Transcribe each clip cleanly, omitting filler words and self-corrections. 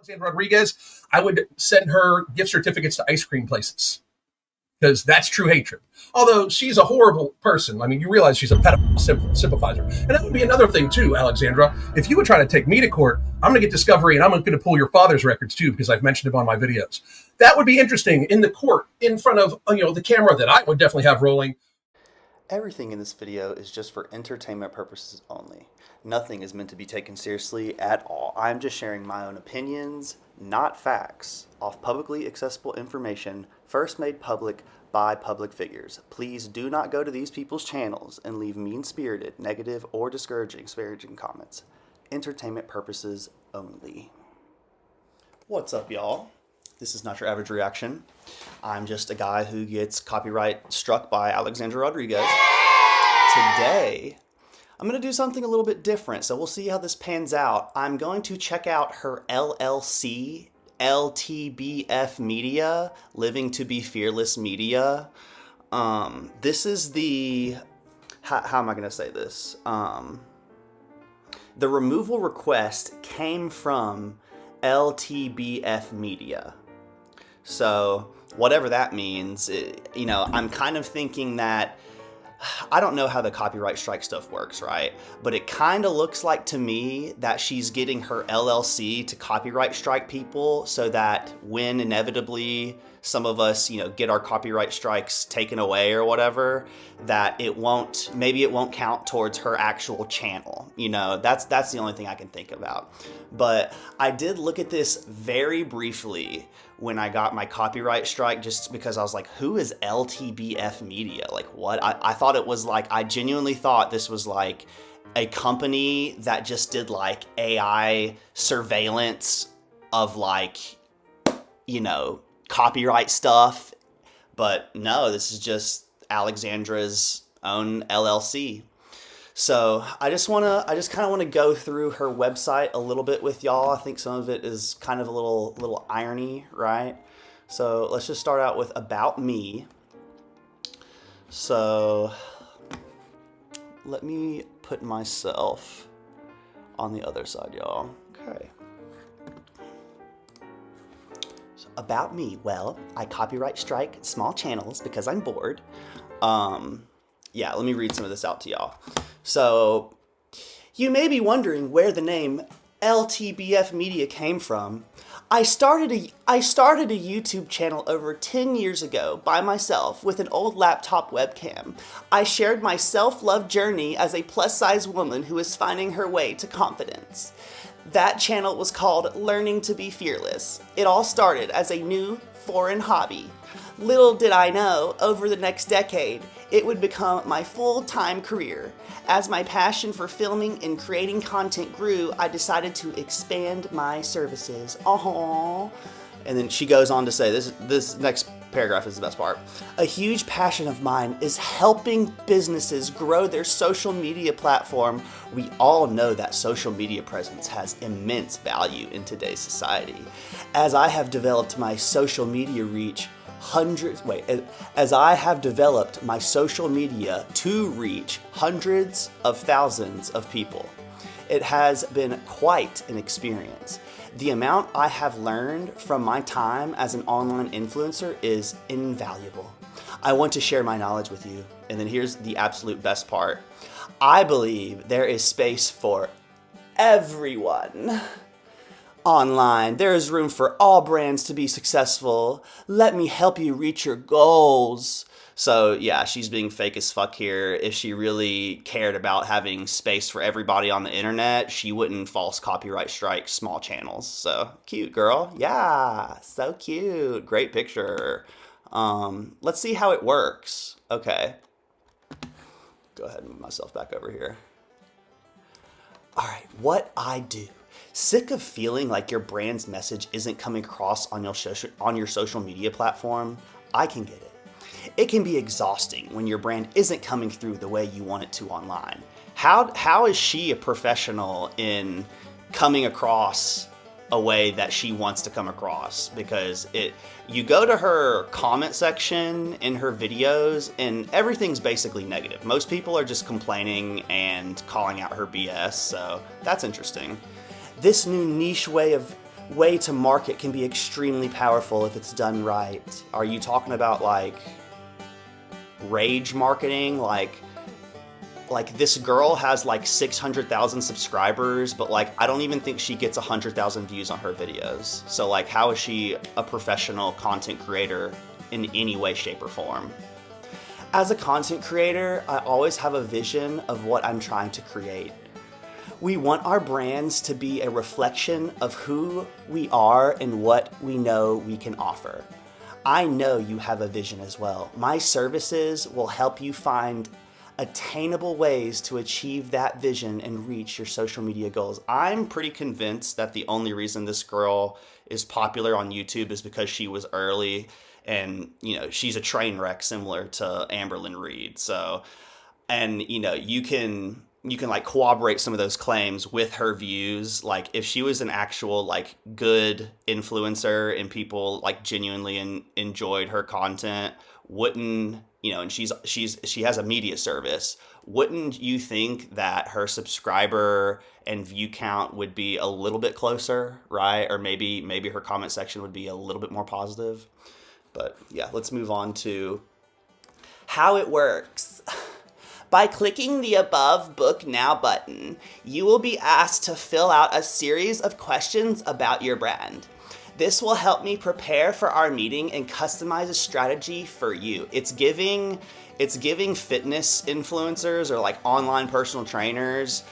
Alexandra Rodriguez, I would send her gift certificates to ice cream places because that's true hatred. Although she's a horrible person. I mean, you realize she's a pedophile sympathizer. And that would be another thing too, Alexandra. If you would try to take me to court, I'm going to get discovery and I'm going to pull your father's records too because I've mentioned him on my videos. That would be interesting in the court in front of the camera that I would definitely have rolling. Everything in this video is just for entertainment purposes only. Nothing is meant to be taken seriously at all. I'm just sharing my own opinions, not facts, off publicly accessible information first made public by public figures. Please do not go to these people's channels and leave mean-spirited, negative, or disparaging comments. Entertainment purposes only. What's up, y'all? This is not your average reaction. I'm just a guy who gets copyright struck by Alexandra Rodriguez. Today, I'm going to do something a little bit different, so we'll see how this pans out. I'm going to check out her LLC, Ltbf Media, Living to Be Fearless Media. This is the... How am I going to say this? The removal request came from Ltbf Media. So whatever that means, I'm kind of thinking that, I don't know how the copyright strike stuff works, right? But it kind of looks like to me that she's getting her LLC to copyright strike people so that when inevitably some of us, get our copyright strikes taken away or whatever, that maybe it won't count towards her actual channel. That's the only thing I can think about. But I did look at this very briefly when I got my copyright strike, just because I was like, who is Ltbf Media? Like, what? I thought it was like, I genuinely thought this was like a company that just did like AI surveillance of copyright stuff. But no, this is just Alexandra's own LLC. So I just kind of want to go through her website a little bit with y'all. I think some of it is kind of a little irony, right? So let's just start out with About Me. So let me put myself on the other side, y'all. Okay. So About Me. Well, I copyright strike small channels because I'm bored. Yeah, let me read some of this out to y'all. So, you may be wondering where the name Ltbf Media came from. I started a YouTube channel over 10 years ago by myself with an old laptop webcam. I shared my self-love journey as a plus-size woman who is finding her way to confidence. That channel was called Learning to Be Fearless. It all started as a new foreign hobby. Little did I know, over the next decade, it would become my full-time career. As my passion for filming and creating content grew, I decided to expand my services. Aww. And then she goes on to say, this next paragraph is the best part. A huge passion of mine is helping businesses grow their social media platform. We all know that social media presence has immense value in today's society. As I have developed my social media reach, as I have developed my social media to reach hundreds of thousands of people, it has been quite an experience. The amount I have learned from my time as an online influencer is invaluable. I want to share my knowledge with you. And then here's the absolute best part. I believe there is space for everyone. Online, there is room for all brands to be successful. Let me help you reach your goals. So yeah, she's being fake as fuck here. If she really cared about having space for everybody on the internet, she wouldn't false copyright strike small channels. So cute, girl. Yeah, so cute. Great picture. Let's see how it works. Okay. Go ahead and move myself back over here. All right, what I do. Sick of feeling like your brand's message isn't coming across on your social media platform? I can get it. It can be exhausting when your brand isn't coming through the way you want it to online. How is she a professional in coming across a way that she wants to come across? Because you go to her comment section in her videos and everything's basically negative. Most people are just complaining and calling out her BS, so that's interesting. This new niche way of way to market can be extremely powerful if it's done right. Are you talking about like rage marketing? Like this girl has like 600,000 subscribers, but like I don't even think she gets 100,000 views on her videos. So like, how is she a professional content creator in any way, shape, or form? As a content creator, I always have a vision of what I'm trying to create. We want our brands to be a reflection of who we are and what we know we can offer. I know you have a vision as well. My services will help you find attainable ways to achieve that vision and reach your social media goals. I'm pretty convinced that the only reason this girl is popular on YouTube is because she was early, and you know, she's a train wreck similar to Amberlyn Reed. So, and you know, you can like corroborate some of those claims with her views. Like if she was an actual like good influencer and people like genuinely enjoyed her content, wouldn't, you know, and she has a media service, wouldn't you think that her subscriber and view count would be a little bit closer, right? Or maybe her comment section would be a little bit more positive. But yeah, let's move on to how it works. By clicking the above Book Now button, you will be asked to fill out a series of questions about your brand. This will help me prepare for our meeting and customize a strategy for you. It's giving fitness influencers or like online personal trainers,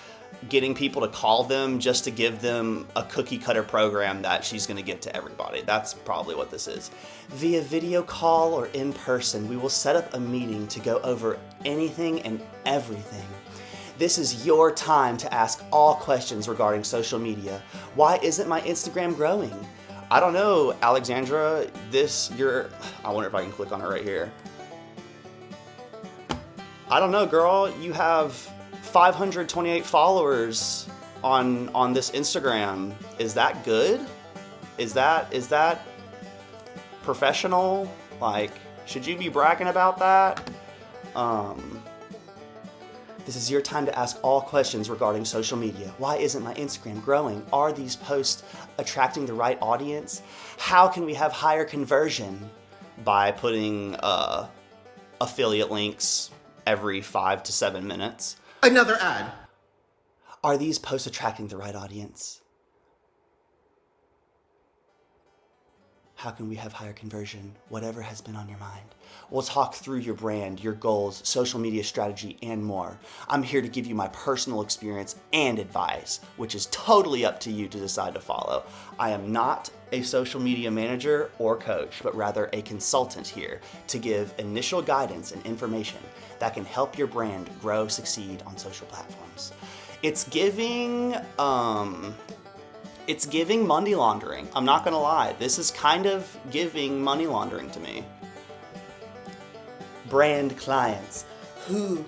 getting people to call them just to give them a cookie cutter program that she's going to give to everybody. That's probably what this is. Via video call or in person, we will set up a meeting to go over anything and everything. This is your time to ask all questions regarding social media. Why isn't my Instagram growing? I don't know, Alexandra, I wonder if I can click on it right here. I don't know, girl, you have 528 followers on this Instagram. Is that good? Is that professional? Like, should you be bragging about that? This is your time to ask all questions regarding social media. Why isn't my Instagram growing? Are these posts attracting the right audience? How can we have higher conversion? By putting affiliate links every 5 to 7 minutes. Another ad. Are these posts attracting the right audience? How can we have higher conversion? Whatever has been on your mind. We'll talk through your brand, your goals, social media strategy, and more. I'm here to give you my personal experience and advice, which is totally up to you to decide to follow. I am not a social media manager or coach, but rather a consultant here to give initial guidance and information that can help your brand grow, succeed on social platforms. It's giving money laundering. I'm not gonna lie. This is kind of giving money laundering to me. Brand clients. Who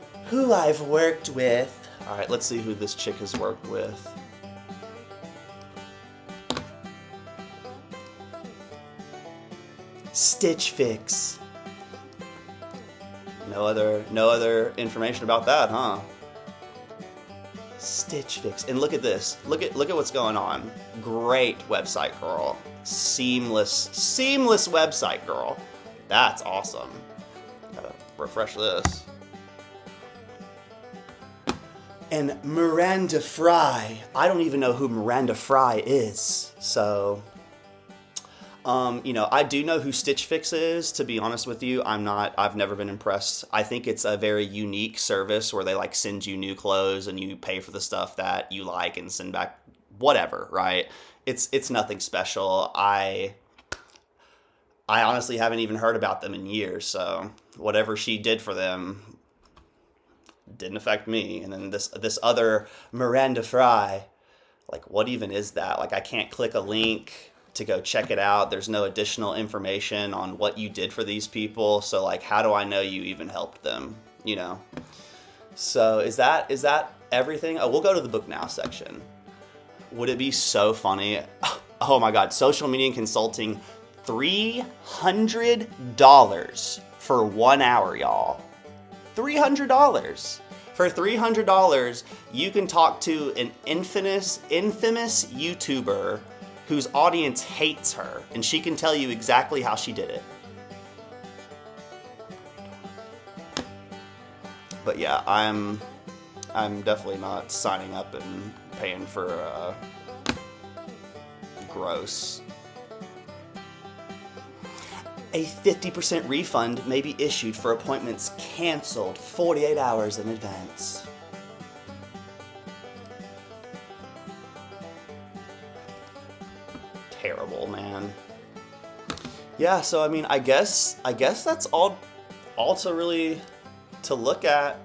I've worked with. All right, let's see who this chick has worked with. Stitch Fix. No other information about that, huh? Stitch Fix. And look at this. Look at what's going on. Great website, girl. Seamless website, girl. That's awesome. Gotta refresh this. And Miranda Fry. I don't even know who Miranda Fry is. So, I do know who Stitch Fix is, to be honest with you. I've never been impressed. I think it's a very unique service where they like send you new clothes and you pay for the stuff that you like and send back whatever, right? It's nothing special. I honestly haven't even heard about them in years, so whatever she did for them didn't affect me. And then this other Miranda Fry, like what even is that? Like I can't click a link to go check it out. There's no additional information on what you did for these people. So like, how do I know you even helped them? So is that everything? Oh, we'll go to the Book Now section. Would it be so funny? Oh my God, social media consulting, $300 for 1 hour, y'all. $300. For $300, you can talk to an infamous YouTuber whose audience hates her, and she can tell you exactly how she did it. But yeah, I'm definitely not signing up and paying for gross. A 50% refund may be issued for appointments canceled 48 hours in advance. Terrible, man. Yeah, so I mean, I guess that's all to really to look at.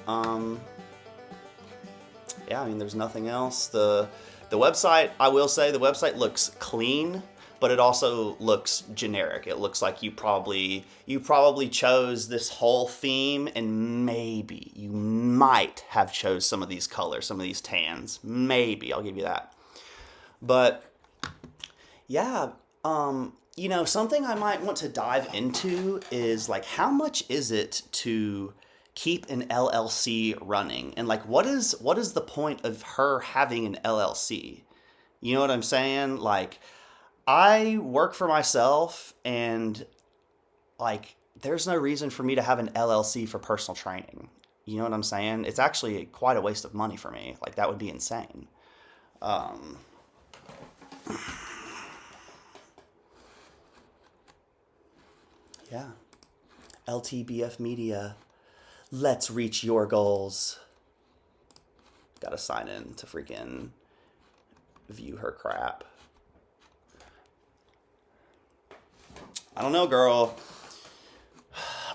Yeah, I mean, there's nothing else. The website, I will say, the website looks clean, but it also looks generic. It looks like you probably chose this whole theme, and maybe you might have chose some of these colors, some of these tans. Maybe, I'll give you that. But yeah, you know, something I might want to dive into is like, how much is it to keep an LLC running? And like, what is the point of her having an LLC? You know what I'm saying? Like, I work for myself, and like, there's no reason for me to have an LLC for personal training. You know what I'm saying? It's actually quite a waste of money for me. Like, that would be insane. Yeah. Ltbf Media. Let's reach your goals. Gotta sign in to freaking view her crap. I don't know, girl.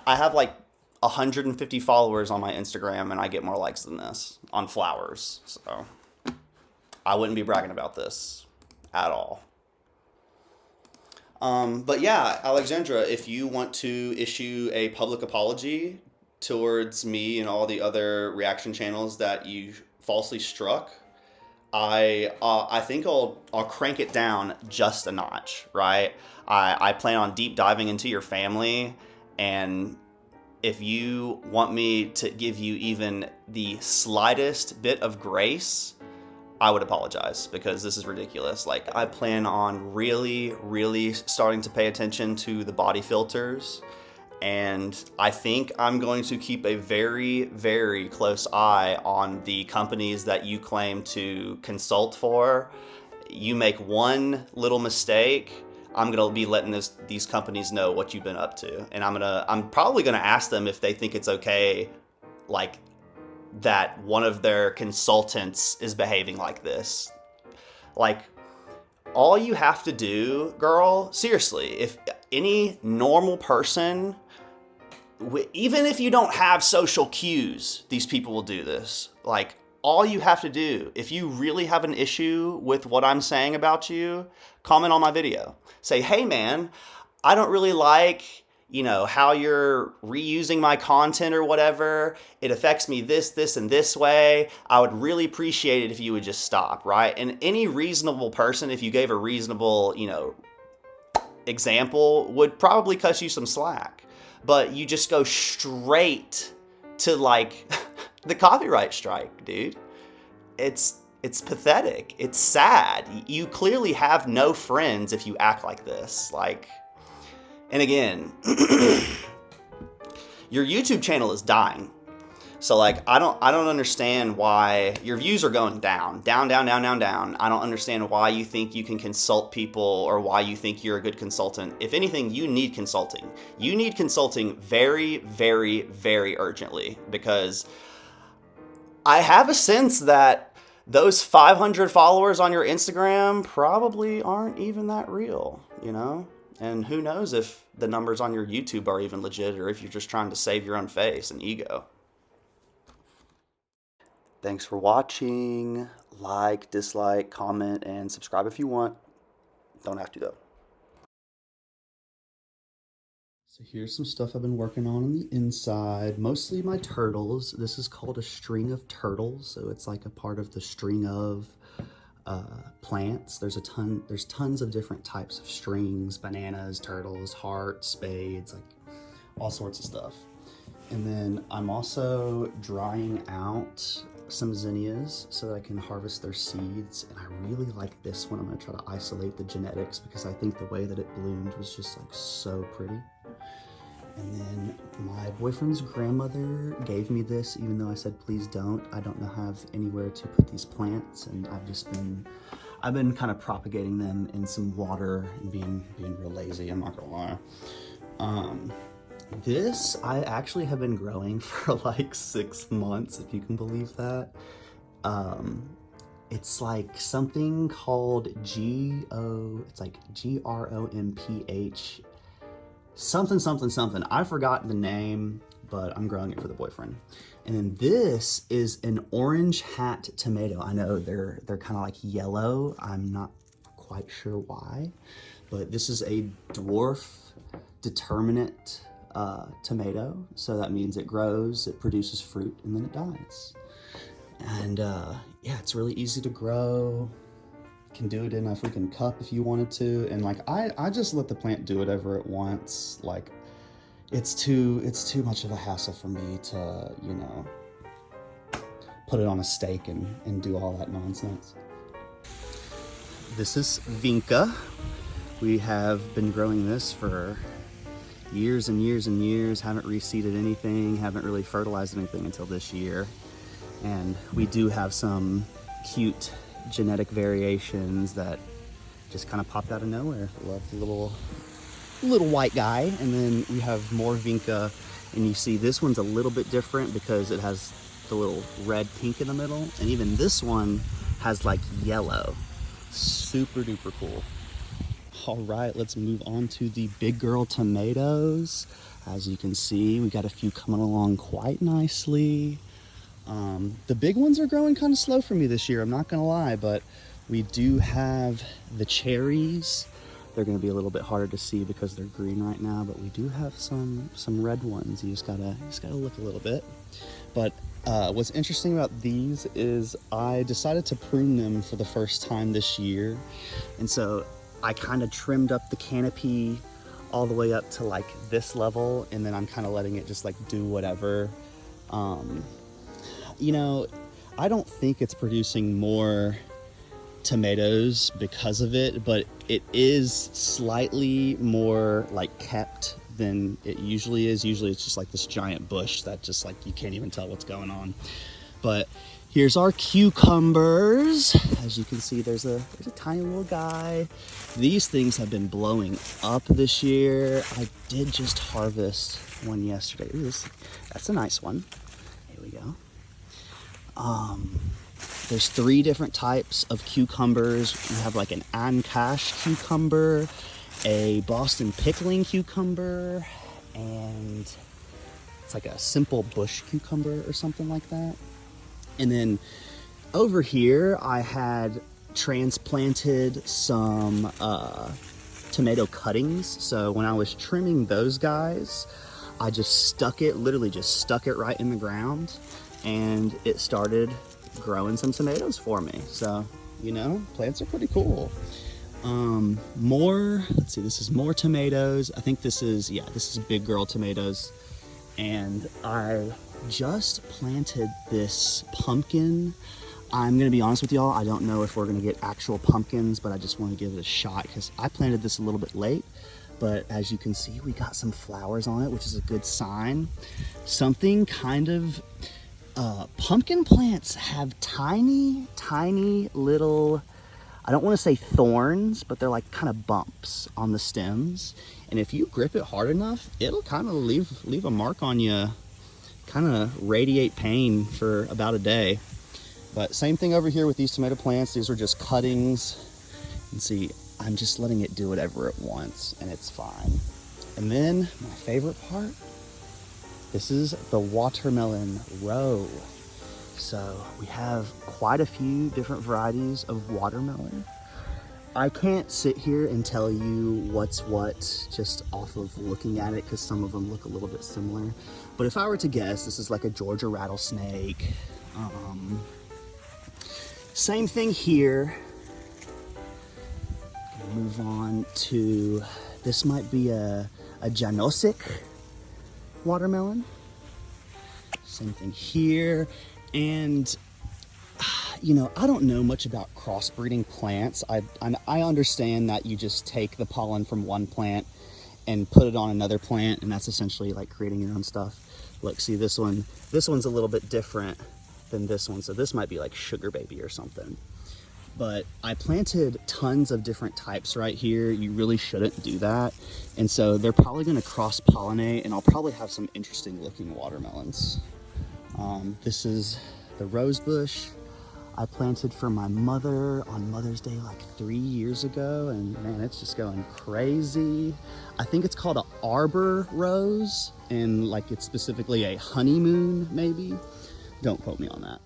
I have like 150 followers on my Instagram, and I get more likes than this on flowers. So I wouldn't be bragging about this at all. But yeah, Alexandra, if you want to issue a public apology towards me and all the other reaction channels that you falsely struck, I think I'll crank it down just a notch, right? I plan on deep diving into your family, and if you want me to give you even the slightest bit of grace, I would apologize, because this is ridiculous. Like, I plan on really starting to pay attention to the body filters, and I think I'm going to keep a very close eye on the companies that you claim to consult for. You make one little mistake, I'm gonna be letting these companies know what you've been up to, and I'm probably gonna ask them if they think it's okay, like, that one of their consultants is behaving like this. Like, all you have to do, girl, seriously, if any normal person, even if you don't have social cues, these people will do this. Like, all you have to do, if you really have an issue with what I'm saying about you, comment on my video. Say, hey man, I don't really like, you know, how you're reusing my content or whatever. It affects me this, and this way. I would really appreciate it if you would just stop, right? And any reasonable person, if you gave a reasonable, you know, example, would probably cut you some slack. But you just go straight to, like, the copyright strike, dude. It's pathetic. It's sad. You clearly have no friends if you act like this. Like, and again, your YouTube channel is dying. So like, I don't understand why your views are going down. I don't understand why you think you can consult people, or why you think you're a good consultant. If anything, you need consulting. You need consulting very urgently, because I have a sense that those 500 followers on your Instagram probably aren't even that real, you know? And who knows if the numbers on your YouTube are even legit, or if you're just trying to save your own face and ego. Thanks for watching. Like, dislike, comment, and subscribe if you want. Don't have to, though. So here's some stuff I've been working on the inside. Mostly my turtles. This is called a string of turtles. So it's like a part of the string of plants. There's tons of different types of strings: bananas, turtles, hearts, spades, like all sorts of stuff. And then I'm also drying out some zinnias so that I can harvest their seeds, and I really like this one. I'm gonna try to isolate the genetics because I think the way that it bloomed was just like so pretty. And then my boyfriend's grandmother gave me this, even though I said please don't. I don't have anywhere to put these plants, and I've been kind of propagating them in some water and being real lazy, I'm not gonna lie. This I actually have been growing for like 6 months, if you can believe that. It's like something called it's like GROMPH something. I forgot the name, but I'm growing it for the boyfriend. And then this is an orange hat tomato. I know they're kind of like yellow. I'm not quite sure why, but this is a dwarf determinate tomato. So that means it grows, it produces fruit, and then it dies. And yeah, it's really easy to grow. Can do it in a freaking cup if you wanted to, and like I just let the plant do whatever it wants. Like it's too much of a hassle for me to, you know, put it on a stake and do all that nonsense. This is vinca. We have been growing this for years and years and years, haven't reseeded anything, haven't really fertilized anything until this year. And we do have some cute genetic variations that just kind of popped out of nowhere. Love the little white guy. And then we have more vinca, and you see this one's a little bit different because it has the little red pink in the middle, and even this one has like yellow. Super duper cool. All right, let's move on to the big girl tomatoes. As you can see, we got a few coming along quite nicely. The big ones are growing kind of slow for me this year, I'm not gonna lie, but we do have the cherries. They're gonna be a little bit harder to see because they're green right now, but we do have some red ones. You just gotta look a little bit. But what's interesting about these is I decided to prune them for the first time this year. And so I kind of trimmed up the canopy all the way up to like this level, and then I'm kind of letting it just like do whatever. You know, I don't think it's producing more tomatoes because of it, but it is slightly more like kept than it usually is. Usually it's just like this giant bush that just like you can't even tell what's going on. But here's our cucumbers. As you can see, there's a tiny little guy. These things have been blowing up this year. I did just harvest one yesterday. Ooh, that's a nice one. Here we go. There's 3 different types of cucumbers. We have like an Ancash cucumber, a Boston pickling cucumber, and it's like a simple bush cucumber or something like that. And then over here, I had transplanted some tomato cuttings. So when I was trimming those guys, I just literally stuck it right in the ground, and it started growing some tomatoes for me. So, you know, plants are pretty cool. Let's see, this is more tomatoes. I think this is big girl tomatoes. And I just planted this pumpkin. I'm gonna be honest with y'all, I don't know if we're gonna get actual pumpkins, but I just want to give it a shot because I planted this a little bit late. But as you can see, we got some flowers on it, which is a good sign. Something kind of, pumpkin plants have tiny little, I don't want to say thorns, but they're like kind of bumps on the stems. And if you grip it hard enough, it'll kind of leave a mark on you, kind of radiate pain for about a day. But same thing over here with these tomato plants. These are just cuttings. And see, I'm just letting it do whatever it wants, and it's fine. And then my favorite part, this is the watermelon row. So we have quite a few different varieties of watermelon. I can't sit here and tell you what's what just off of looking at it, because some of them look a little bit similar. But if I were to guess, this is like a Georgia rattlesnake. Same thing here. Move on to, this might be a Janosik watermelon. Same thing here. And you know, I don't know much about crossbreeding plants. I understand that you just take the pollen from one plant and put it on another plant, and that's essentially like creating your own stuff. Look, see this one's a little bit different than this one, so this might be like sugar baby or something. But I planted tons of different types right here. You really shouldn't do that. And so they're probably gonna cross-pollinate, and I'll probably have some interesting looking watermelons. This is the rose bush I planted for my mother on Mother's Day like 3 years ago, and man, it's just going crazy. I think it's called an arbor rose, and like it's specifically a honeymoon maybe. Don't quote me on that.